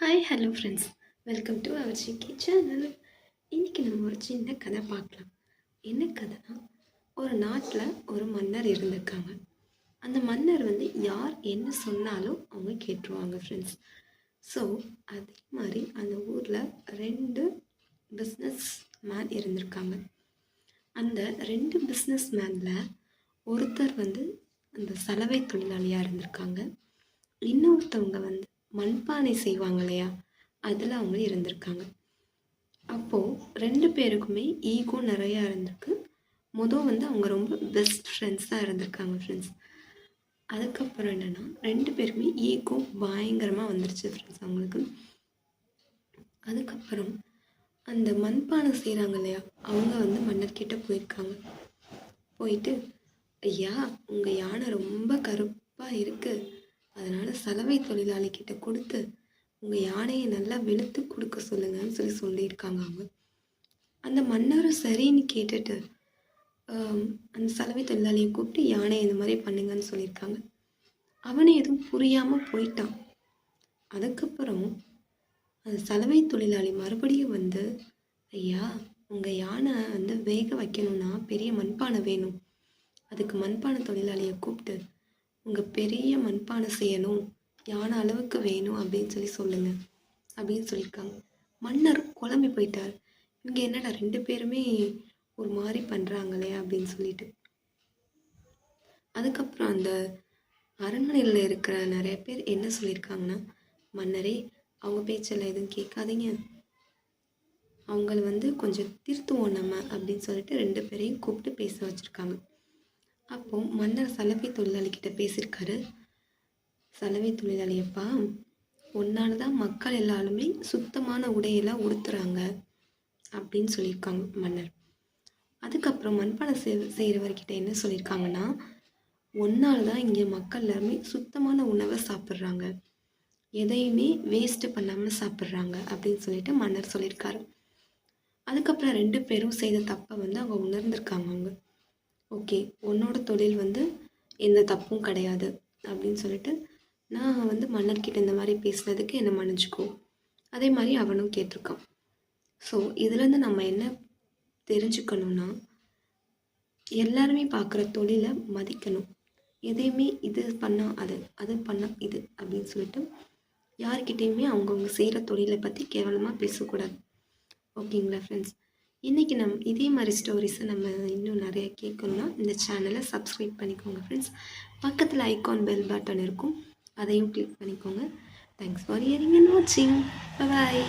Hi hello friends, welcome to our GK channel. இன்றைக்கி நம்ம ஒரு சின்ன கதை பார்க்கலாம். என்ன கதைனா, ஒரு நாட்டில் ஒரு மன்னர் இருந்திருக்காங்க. அந்த மன்னர் யார் என்ன சொன்னாலும் அவங்க கேட்டுருவாங்க ஃப்ரெண்ட்ஸ். ஸோ அதே மாதிரி அந்த ஊரில் 2 பிஸ்னஸ் மேன் இருந்திருக்காங்க. அந்த 2 பிஸ்னஸ் மேனில் ஒருத்தர் அந்த சலவை தொழிலாளியாக இருந்திருக்காங்க. இன்னொருத்தவங்க மண்பானை செய்வாங்க இல்லையா, அதில் அவங்க இருந்திருக்காங்க. அப்போது 2 பேருக்குமே ஈகோ நிறையா இருந்திருக்கு. அவங்க ரொம்ப பெஸ்ட் ஃப்ரெண்ட்ஸாக இருந்திருக்காங்க ஃப்ரெண்ட்ஸ். அதுக்கப்புறம் என்னென்னா 2 பேருக்குமே ஈகோ பயங்கரமாக வந்துருச்சு ஃப்ரெண்ட்ஸ் அவங்களுக்கு. அதுக்கப்புறம் அந்த மண்பானை செய்கிறாங்க இல்லையா, அவங்க மன்னர்கிட்ட போயிருக்காங்க. போயிட்டு, ஐயா, உங்கள் யானை ரொம்ப கருப்பாக இருக்குது, அதனால் சலவை தொழிலாளிக்கிட்ட கொடுத்து உங்கள் யானையை நல்லா வெளுத்து கொடுக்க சொல்லுங்கன்னு சொல்லியிருக்காங்க அவங்க. அந்த மன்னரும் சரின்னு கேட்டுட்டு அந்த சலவை தொழிலாளியை கூப்பிட்டு யானையை இந்த மாதிரி பண்ணுங்கன்னு சொல்லியிருக்காங்க. அவனை எதுவும் புரியாமல் போயிட்டான். அதுக்கப்புறம் அந்த சலவை தொழிலாளி மறுபடியும் ஐயா, உங்கள் யானை வேக வைக்கணும்னா பெரிய மண்பானை வேணும், அதுக்கு மண்பானை தொழிலாளியை கூப்பிட்டு உங்கள் பெரிய மண்பானை செய்யணும், யானை அளவுக்கு வேணும் அப்படின்னு சொல்லுங்க அப்படின்னு சொல்லியிருக்காங்க. மன்னர் குழம்பி போயிட்டார். இவங்க என்னடா 2 பேருமே ஒரு மாதிரி பண்ணுறாங்களே அப்படின்னு சொல்லிட்டு. அதுக்கப்புறம் அந்த அரண்மனையில் இருக்கிற நிறைய பேர் என்ன சொல்லியிருக்காங்கன்னா, மன்னரே, அவங்க பேச்செல்லாம் எதுவும் கேட்காதீங்க, அவங்கள கொஞ்சம் திருத்துவோம் நம்ம அப்படின்னு சொல்லிட்டு 2 பேரையும் கூப்பிட்டு பேச வச்சுருக்காங்க. அப்போது மன்னர் சலவை தொழிலாளிக்கிட்ட பேசியிருக்காரு. சலவை தொழிலாளியப்பா, ஒன்னால தான் மக்கள் எல்லாருமே சுத்தமான உடையெல்லாம் உடுத்துறாங்க அப்படின்னு சொல்லியிருக்காங்க மன்னர். அதுக்கப்புறம் மண்பானை செய்கிறவர்கிட்ட என்ன சொல்லியிருக்காங்கன்னா, ஒன்னால தான் இங்கே மக்கள் எல்லாருமே சுத்தமான உணவை சாப்பிட்றாங்க, எதையுமே வேஸ்ட்டு பண்ணாமல் சாப்பிட்றாங்க அப்படின்னு சொல்லிட்டு மன்னர் சொல்லியிருக்காரு. அதுக்கப்புறம் 2 பேரும் செய்த தப்பை அவங்க உணர்ந்திருக்காங்க. அவங்க ஓகே, உன்னோட தொழில் எந்த தப்பும் கிடையாது அப்படின்னு சொல்லிட்டு, நான் மன்னர்கிட்ட இந்த மாதிரி பேசுனதுக்கு என்னை மன்னிச்சுக்கோ. அதே மாதிரி அவனும் கேட்டிருக்கான். ஸோ இதுலேருந்து நம்ம என்ன தெரிஞ்சுக்கணும்னா, எல்லாருமே பார்க்குற தொழிலை மதிக்கணும். எதையுமே இது பண்ணால் அது பண்ணால் இது அப்படின்னு சொல்லிட்டு யார்கிட்டையுமே அவங்கவுங்க செய்கிற தொழிலை பற்றி கேவலமாக பேசக்கூடாது. ஓகேங்களா ஃப்ரெண்ட்ஸ்? இன்றைக்கி இதே மாதிரி ஸ்டோரிஸை நம்ம இன்னும் நிறையா கேட்கணுன்னா இந்த சேனலை சப்ஸ்கிரைப் பண்ணிக்கோங்க ஃப்ரெண்ட்ஸ். பக்கத்தில் ஐகான் பெல் பட்டன் இருக்கும், அதையும் கிளிக் பண்ணிக்கோங்க. தேங்க்ஸ் ஃபார் ஹியரிங் அண்ட் வாட்சிங். பாய்.